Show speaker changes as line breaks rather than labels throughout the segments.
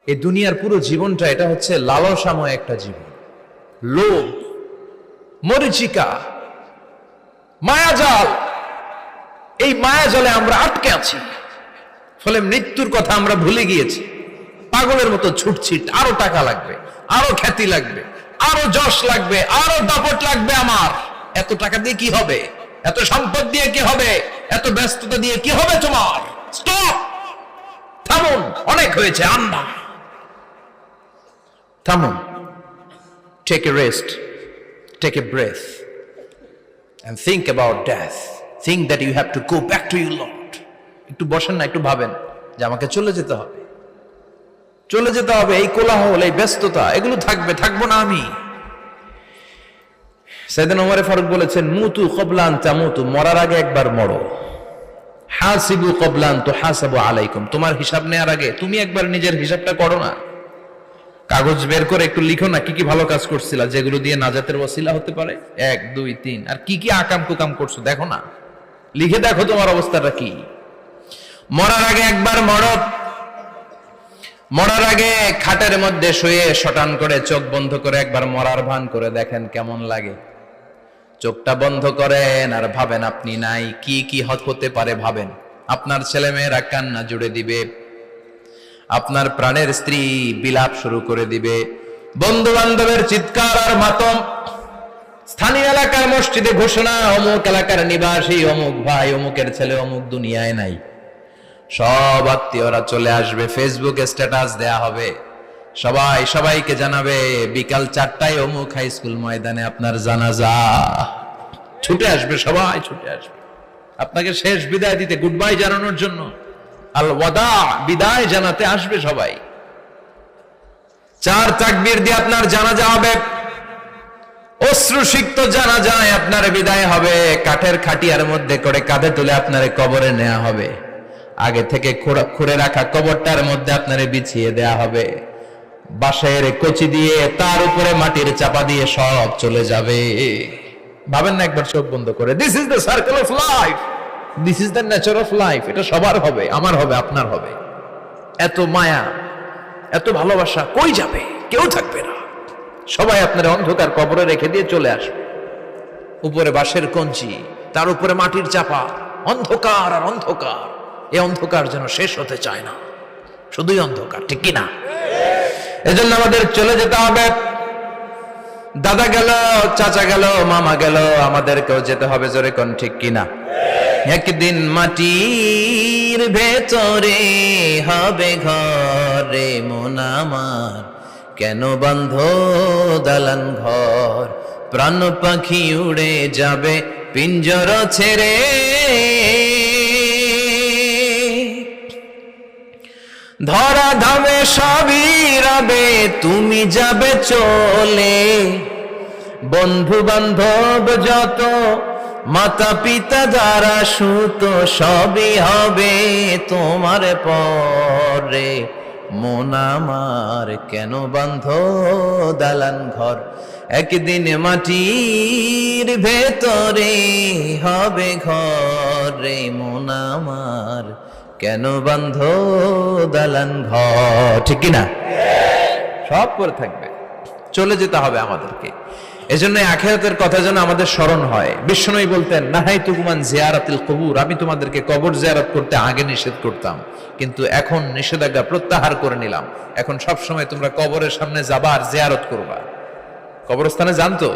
এই দুনিয়ার পুরো জীবনটা এটা হচ্ছে লালসাময় একটা জীবন, লোভ, মরিচিকা, মায়াজাল। এই মায়াজালে আমরা আটকে আছি, ফলে মৃত্যুর কথা আমরা ভুলে গিয়েছি। পাগলের মতো ছুটছি, আরো টাকা লাগবে, আরো খ্যাতি লাগবে, আরো যশ লাগবে, আরো দাপট লাগবে। আমার এত টাকা দিয়ে কি হবে? এত সম্পদ দিয়ে কি হবে? এত ব্যস্ততা দিয়ে কি হবে তোমার? স্টপ, থামুন, অনেক হয়েছে। আন্না, থামুন, take a rest, take a breath and think about death. Think that you have to go back to your Lord. একটু বসেন না, একটু ভাবেন যে আমাকে চলে যেতে হবে, চলে যেতে হবে। এই কোলাহল, এই ব্যস্ততা, এগুলো থাকবে, থাকবো না আমি। সাইয়েদনা ওমর ফারুক বলেছেন, মুতু ক্বাবলা আন তামুতু, মরার আগে একবার মরো। হাসিবু ক্বাবলা আন তুহাসাবু আলাইকুম, তোমার হিসাব নেওয়ার আগে তুমি একবার নিজের হিসাবটা করো না। কাগজ বের করে একটু লিখো না কি কি ভালো কাজ করছিলা, যেগুলো দিয়ে নাজাতের ওসিলা হতে পারে। 1 2 3, আর কি কি আকাম কুকাম করছো দেখো না, লিখে দেখো তোমার অবস্থাটা কি। মরার আগে একবার মরো। মরার আগে খাটের মধ্যে শুয়ে শটান করে চোখ বন্ধ করে একবার মরার ভান করে দেখেন কেমন লাগে। চোখটা বন্ধ করেন আর ভাবেন আপনি নাই, কি কি হতে পারে ভাবেন। আপনার ছেলে মেয়েরা কান্না জুড়ে দিবে, আপনার প্রাণের স্ত্রী বিলাপ শুরু করে দিবে, বন্ধু বান্ধবের চিৎকার আর মাতম, স্থানীয় এলাকার মসজিদে ঘোষণা, অমুক এলাকার নিবাসী অমুক ভাই অমুকের ছেলে অমুক দুনিয়ায় নাই। সব আত্মীয়রা চলে আসবে, ফেসবুকে স্ট্যাটাস দেয়া হবে, সবাই সবাইকে জানাবে বিকাল 4টায় অমুক হাই স্কুল ময়দানে আপনার জানাজা। ছুটে আসবে, সবাই ছুটে আসবে আপনাকে শেষ বিদায় দিতে, গুড বাই জানানোর জন্য, আল ওয়াদা, বিদায় জানাতে আসবে সবাই। 4 তাকবীর দিয়ে আপনার জানাজা হবে, অশ্রুসিক্ত জানাজায় আপনার বিদায় হবে। কাঠের খাটিয়ার মধ্যে করে কাঁধে তুলে আপনারে কবরে নেওয়া হবে। আগে থেকে খুঁড়ে রাখা কবরটার মধ্যে আপনারে বিছিয়ে দেয়া হবে। বাঁশের কচি দিয়ে তার উপরে মাটির চাপা দিয়ে সব চলে যাবে। ভাবেন না একবার চোখ বন্ধ করে, this is the circle of life, this is the nature of life. এটা সবার হবে, আমার হবে, আপনার হবে। এত মায়া, এত ভালোবাসা কই যাবে? কেউ থাকবে না, সবাই আপনার অন্ধকার কবরে রেখে দিয়ে চলে আসবে। উপরে বাঁশের কঞ্চি, তার উপরে মাটির চাপা, অন্ধকার আর অন্ধকার। এই অন্ধকার যেন শেষ হতে চায় না, শুধুই অন্ধকার, ঠিক কিনা? এজন্য আমাদের চলে যেতে হবে। দাদা গেল, চাচা গেল, মামা গেল, আমাদেরকেও যেতে হবে, জোরে কোন ঠিক কিনা? একদিন মাটির ভেতরে হবে ঘরে মন আমার, কেন বন্ধ দালান ঘর, প্রাণ পাখি উড়ে যাবে পিঞ্জর ছেড়ে। ধরা ধামে সবই রবে, তুমি যাবে চলে। বন্ধু বান্ধব যত, মাতা পিতা যারা সুত, সবই হবে তোমার পরে। মন আমার কেন বন্ধ দালান ঘর, একদিন মাটির ভেতরে হবে ঘরে মন আমার, কেন বন্ধ দালান ঘর, ঠিক কিনা? সব করে থাকবে, চলে যেতে হবে আমাদেরকে। এজন্য আখিরাতের কথা যেন আমাদের স্মরণ হয়। বিশ্বনবী বলতেন, নাহাইতুকুম আন জিয়ারাতিল কুবুর, আমি তোমাদেরকে কবর জিয়ারত করতে আগে নিষেধ করতাম, কিন্তু এখন নিষেধাজ্ঞা প্রত্যাহার করে নিলাম। এখন সব সময় তোমরা কবরের সামনে যাবা আর জিয়ারত করবা। কবরস্থানে জানতো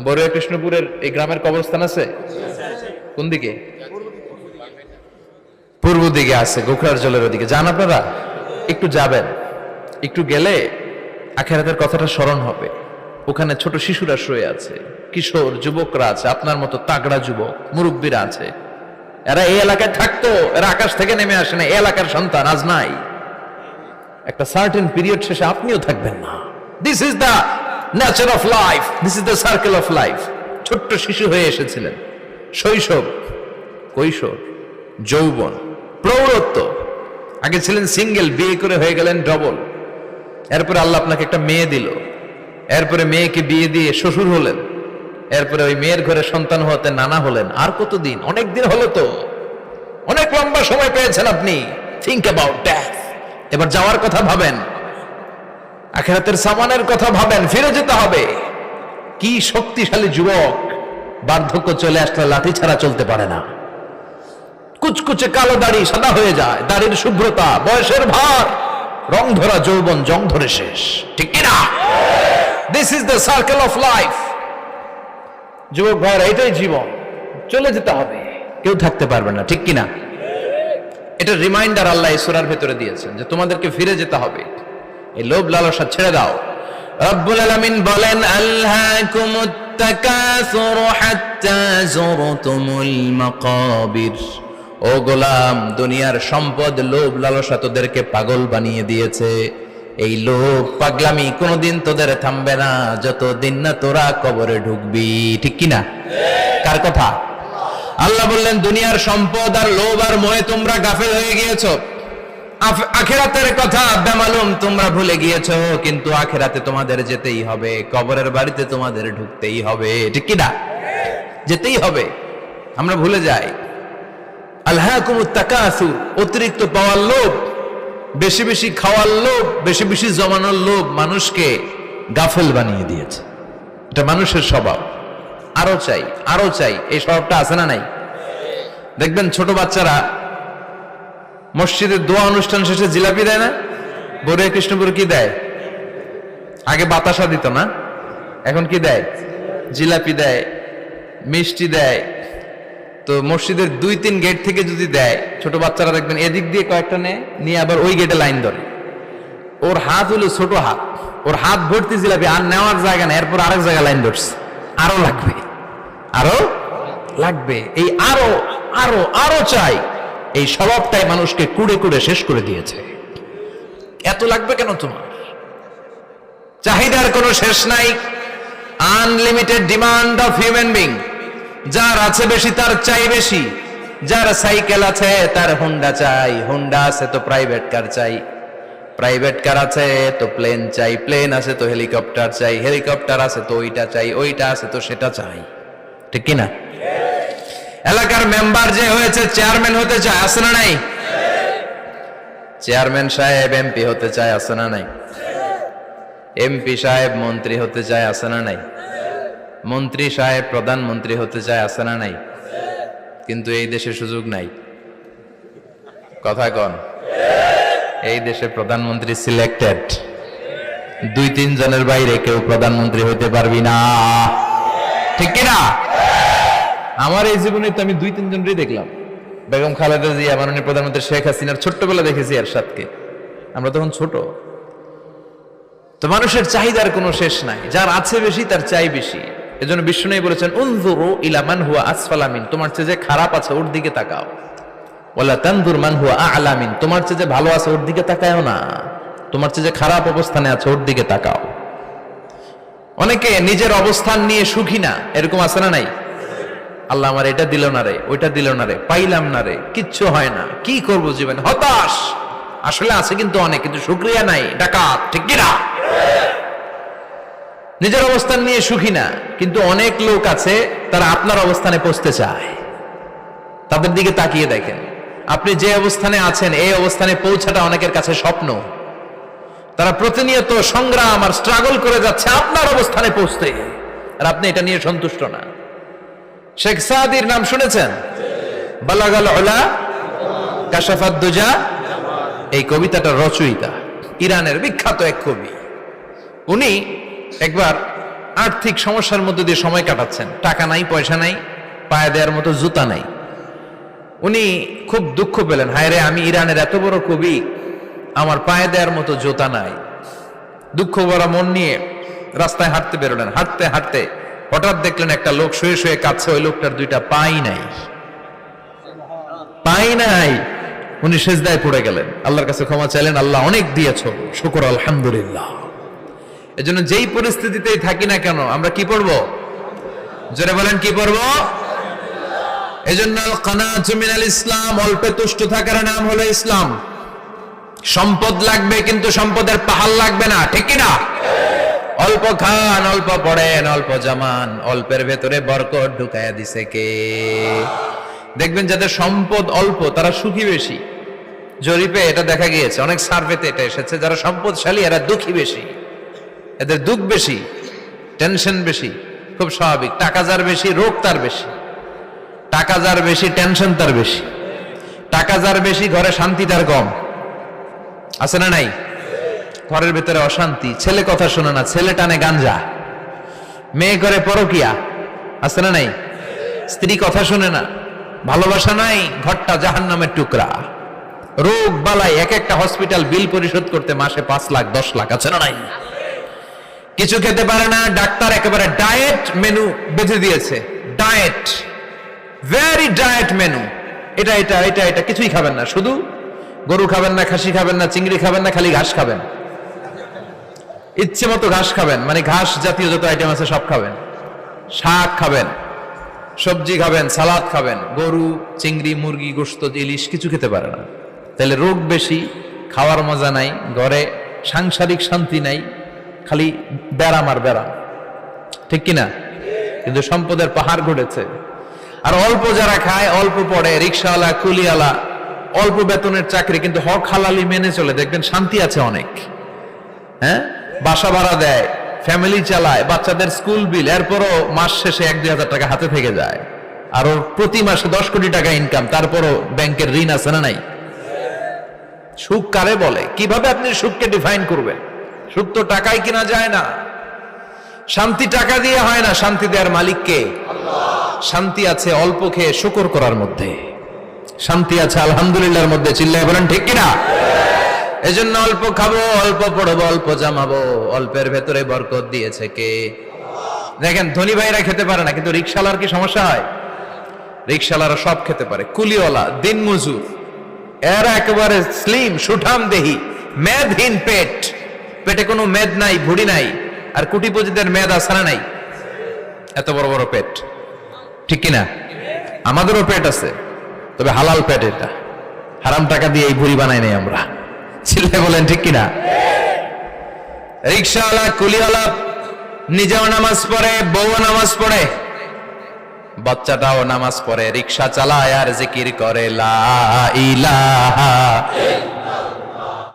বড়ুয়া কৃষ্ণপুরের এই গ্রামের কবরস্থান আছে কোন দিকে? পূর্ব দিকে আছে, গোখরার জলের ওদিকে। যান আপনারা, একটু যাবেন, একটু গেলে আখিরাতের কথাটা স্মরণ হবে। ওখানে ছোট শিশুরা শুয়ে আছে, কিশোর যুবকরা আছে, আপনার মতো তাগড়া যুবক, মুরব্বীরা আছে। এরা এই এলাকায় থাকতো, এরা আকাশ থেকে নেমে আসে না, এই এলাকার সন্তান, আজ নাই। একটা সার্টেন পিরিয়ড শেষে আপনিও থাকবেন না। This is the nature of life, this is the circle of life. ছোট্ট শিশু হয়ে এসেছিলেন, শৈশব, কৈশোর, যৌবন, প্রৌঢ়ত্ব। আগে ছিলেন সিঙ্গেল, বিয়ে করে হয়ে গেলেন ডবল। এরপরে আল্লাহ আপনাকে একটা মেয়ে দিল, এরপরে মেয়েকে বিয়ে দিয়ে শ্বশুর হলেন, এরপরে ওই মেয়ের ঘরে সন্তান হতে নানা হলেন। আর কতদিন? অনেক দিন হলো তো, অনেক লম্বা সময় পেয়েছেন আপনি। Think about death. এবার যাওয়ার কথা ভাবেন। আখিরাতের সামানের কথা ভাবেন, ফিরে যেতে হবে। কি শক্তিশালী যুবক, বার্ধক্য চলে আসলে লাঠি ছাড়া চলতে পারে না। কুচকুচে কালো দাড়ি সাদা হয়ে যায়, দাড়ির শুভ্রতা, বয়সের ভার, রং ধরা যৌবন জং ধরে শেষ, ঠিক কিনা? This is the circle of life. যুবক ভাইরা, এটাই জীবন, চলে যেতে হবে, কেউ থাকতে পারবে না, ঠিক কিনা? এটা রিমাইন্ডার আল্লাহ এই সূরার ভেতরে দিয়েছেন যে তোমাদেরকে ফিরে যেতে হবে, এই লোভ লালসা ছেড়ে দাও। রব্বুল আলামিন বলেন, আলহাকুমুত তাকাসুরু হাত্তা যুরতুমুল মাকাবির। ও গোলাম, দুনিয়ার সম্পদ, লোভ লালসা তোদেরকে পাগল বানিয়ে দিয়েছে। এই লোভ পাগলামি কোনোদিন তোদের থামবে না যতদিন না তোরা কবরে ঢুকবি, ঠিক কিনা? কার কথা? আল্লাহ বললেন, দুনিয়ার সম্পদ আর লোভ আর মোহে তোমরা গাফেল হয়ে গিয়েছো। আখিরাতের কথা বেমালুম তোমরা ভুলে গিয়েছো, কিন্তু আখিরাতে তোমাদের যেতেই হবে, কবরের বাড়িতে তোমাদের ঢুকতেই হবে, ঠিক কিনা? যেতেই হবে, আমরা ভুলে যাই। আলহাকুমুত তাকাসুর, অতিরিক্ত পাওয়ার লোভ, বেশি বেশি খাওয়ার লোভ, বেশি বেশি জমানোর লোভ মানুষকে গাফেল বানিয়ে দিয়েছে। এটা মানুষের স্বভাব, আরো চাই আরো চাই, এই স্বভাবটা আছে না নাই? দেখবেন ছোট বাচ্চারা মসজিদের দোয়া অনুষ্ঠান শেষে জিলাপি দেয় না? বড়ে কৃষ্ণপুর কি দেয়? আগে বাতাসা দিত না, এখন কি দেয়? জিলাপি দেয়, মিষ্টি দেয়। তো মসজিদের 2-3 গেট থেকে যদি দেয়, ছোট বাচ্চারা দেখবেন এদিক দিয়ে কয়েকটা নিয়ে আবার ওই গেটে লাইন ধরে। ওর হাত হলো ছোট হাত, ওর হাত ভর্তি জিলাপি, আর নেওয়ার জায়গা না, এরপর আরেক জায়গায় লাইন ধরছে, আরো লাগবে আরো লাগবে, এই আরো আরো আরো চাই, এই স্বভাবটাই মানুষকে কুড়ে কুড়ে শেষ করে দিয়েছে। এত লাগবে কেন তোমার? চাহিদার কোনো শেষ নাই, unlimited demand of human being. যার আছে বেশি তার চাই বেশি, যার সাইকেল আছে তার হুন্ডা চাই, হুন্ডা আছে তো প্রাইভেট কার চাই, প্রাইভেট কার আছে তো প্লেন চাই, প্লেন আছে তো হেলিকপ্টার চাই, হেলিকপ্টার আছে তো ওইটা চাই, ওইটা আছে তো সেটা চাই, ঠিক কিনা? এলাকার মেম্বার যে হয়েছে চেয়ারম্যান হতে চায়, আছে না নাই? চেয়ারম্যান সাহেব এমপি হতে চায়, আছে না নাই? এমপি সাহেব মন্ত্রী হতে চায়, আছে না নাই? মন্ত্রী সাহেব প্রধানমন্ত্রী হতে চায়, আছে না নাই? কিন্তু এই দেশে সুযোগ নাই, কথা কন। এই দেশে প্রধানমন্ত্রী সিলেক্টেড, 2-3 জনের বাইরে কেউ প্রধানমন্ত্রী হতে পারবি না, ঠিক কিনা? আমার এই জীবনে তো আমি 2-3 জনই দেখলাম। বেগম খালেদা জিয়া, মাননীয় প্রধানমন্ত্রী শেখ হাসিনার ছোট্টবেলা দেখেছি এরশাদকে, আমরা তখন ছোট। তো মানুষের চাহিদার কোনো শেষ নাই, যার আছে বেশি তার চাই বেশি। এজন্য বিষ্ণু বলেছেন, উনজুরু ইলা মান হুয়া আসফালা মিন, তোমার চেয়ে যে খারাপ আছে ওর দিকে তাকাও। ওয়ালা তানজুর মান হুয়া আ'লা মিন, তোমার চেয়ে যে ভালো আছে ওর দিকে তাকায়ও না, তোমার চেয়ে যে খারাপ অবস্থানে আছে ওর দিকে তাকাও। অনেকে নিজের অবস্থান নিয়ে সুখী না, এরকম আছে না নাই? আল্লাহ আমার এটা দিল না রে, ওইটা দিল না রে, পাইলাম না রে, কিচ্ছু হয় না, কি করব জীবনে, হতাশ। আসলে আছে কিন্তু অনেক, কিন্তু শুকরিয়া নাই, ডাকাত, ঠিক কিনা? নিজের অবস্থান নিয়ে সুখী না, কিন্তু অনেক লোক আছে তারা আপনার অবস্থানে পৌঁছতে চায়। তাদের দিকে তাকিয়ে দেখেন, আপনি যে অবস্থানে আছেন এই অবস্থানে পৌঁছাটা অনেকের কাছে স্বপ্ন। তারা প্রতিনিয়ত সংগ্রাম আর স্ট্রাগল করে যাচ্ছে আপনার অবস্থানে পৌঁছতে, আর আপনি এটা নিয়ে সন্তুষ্ট না। শেখ সাদির নাম শুনেছেন? বালাগাল উলা কাশাফাত দুজা, এই কবিতাটার রচয়িতা ইরানের বিখ্যাত এক কবি। উনি একবার আর্থিক সমস্যার মধ্যে দিয়ে সময় কাটাচ্ছেন, টাকা নাই, পয়সা নাই, পায়ে দেওয়ার মতো জুতা নাই। উনি খুব দুঃখ পেলেন, হায় রে, আমি ইরানের এত বড় কবি, আমার পায়ে দেওয়ার মতো জুতা নাই। দুঃখ ভরা মন নিয়ে রাস্তায় হাঁটতে বেরোলেন। হাঁটতে হাঁটতে হঠাৎ দেখলেন একটা লোক শুয়ে শুয়ে কাঁদছে, ওই লোকটার 2টা পাই নাই, পাই নাই। উনি সেজদায় পড়ে গেলেন, আল্লাহর কাছে ক্ষমা চাইলেন, আল্লাহ অনেক দিয়েছো, শুকর আলহামদুলিল্লাহ। এজন্য যেই পরিস্থিতিতেই থাকি না কেন আমরা কি পড়বো? জোরে বলেন, কি পড়বো? এজন্য কানাতু মিনাল ইসলাম, অল্পে তুষ্ট থাকার নাম হলো ইসলাম। সম্পদ লাগবে কিন্তু সম্পদের পাহাড় লাগবে না, ঠিক কিনা? অল্প খান, অল্প পড়েন, অল্প জামান, অল্পের ভেতরে বরকত ঢুকায়া দিছে কে? দেখবেন যাদের সম্পদ অল্প তারা সুখী বেশি। জরিপে এটা দেখা গিয়েছে, অনেক সার্ভেতে এটা এসেছে, যারা সম্পদশালী এরা দুঃখী বেশি। এদের দুঃখ বেশি, টেনশন বেশি, খুব স্বাভাবিক। টাকা যার বেশি, রোগ তার বেশি। টাকা যার বেশি, টেনশন তার বেশি। টাকা যার বেশি, ঘরে শান্তি তার কম। আছে না নাই? ঘরের ভিতরে অশান্তি, ছেলে কথা শোনে না, ছেলে টানে গাঞ্জা, মেয়ে করে পরকিয়া। আছে না নাই? স্ত্রী কথা শোনে না, ভালোবাসা নাই, ঘরটা জাহান্নামের টুকরা। রোগ বালাই, এক একটা হসপিটাল বিল পরিশোধ করতে মাসে 5 লাখ 10 লাখ। আছে না নাই? কিছু খেতে পারে না, ডাক্তার একেবারে ডায়েট মেনু বেঁধে দিয়েছে। Diet, very diet menu. এটা এটা এটা এটা কিছুই খাবেন না, শুধু গরু খাবেন না, খাসি খাবেন না, চিংড়ি খাবেন না, খালি ঘাস খাবেন। ইচ্ছে মতো ঘাস খাবেন, মানে ঘাস জাতীয় যত আইটেম আছে সব খাবেন। শাক খাবেন, সবজি খাবেন, সালাদ খাবেন। গরু, চিংড়ি, মুরগি, গোশত, ইলিশ কিছু খেতে পারে না। তাহলে রোগ বেশি, খাওয়ার মজা নাই, ঘরে সাংসারিক শান্তি নাই, খালি ব্যারাম আর ব্যারাম। ঠিক কিনা? কিন্তু সম্পদের পাহাড় ঘটেছে। আর অল্প যারা খায়, অল্প পড়ে, রিক্সাওয়ালা, কুলিওয়ালা, অল্প বেতনের চাকরি, কিন্তু হক হালালি মেনে চলে, দেখবেন শান্তি আছে অনেক। হ্যাঁ, বাসা ভাড়া দেয়, ফ্যামিলি চালায়, বাচ্চাদের স্কুল বিল, এরপরও মাস শেষে 1-2 হাজার টাকা হাতে থেকে যায়। আর ওর প্রতি মাসে 10 কোটি টাকা ইনকাম, তারপরও ব্যাংকের ঋণ আছে না নাই? সুখ কারে বলে? কিভাবে আপনি সুখকে ডিফাইন করবেন? সুখ তো টাকায় কিনা যায় না। শান্তি টাকা দিয়ে হয় না, শান্তি দেওয়ার মালিক কে? শান্তি আছে অল্প খেয়ে শুকর করার মধ্যে, শান্তি আছে আলহামদুলিল্লাহর মধ্যে। চিল্লায় বলেন ঠিক কিনা? এজন্য অল্প খাবো, অল্প পড়বো, অল্প জামাবো, অল্পের ভেতরে বরকত দিয়েছে কে? দেখেন, ধনী ভাইরা খেতে পারে না, কিন্তু রিক্সাওয়ালার কি সমস্যা হয়? রিক্সাওয়ালারা সব খেতে পারে। কুলিওয়ালা, দিন মজুর, এরা একেবারে স্লিম, সুঠাম দেহি, মেদহীন পেট, পেটে কোনো মেদ নাই, ভুড়ি নাই। আর কোটিপতিদের মেদ আছে না নাই? এত বড় বড় পেট। ঠিক কিনা? আমাদেরও পেট আছে, তবে হালাল পেট। এটা হারাম টাকা দিয়ে এই ভুড়ি বানাই নাই আমরা। চিল্লায় বলেন ঠিক কিনা? রিক্সাওয়ালা, কুলিওয়ালা নিজেও নামাজ পড়ে, বউ নামাজ পড়ে, বাচ্চাটাও নামাজ পড়ে, রিক্সা চালায় আর জিকির করে লা ইলাহা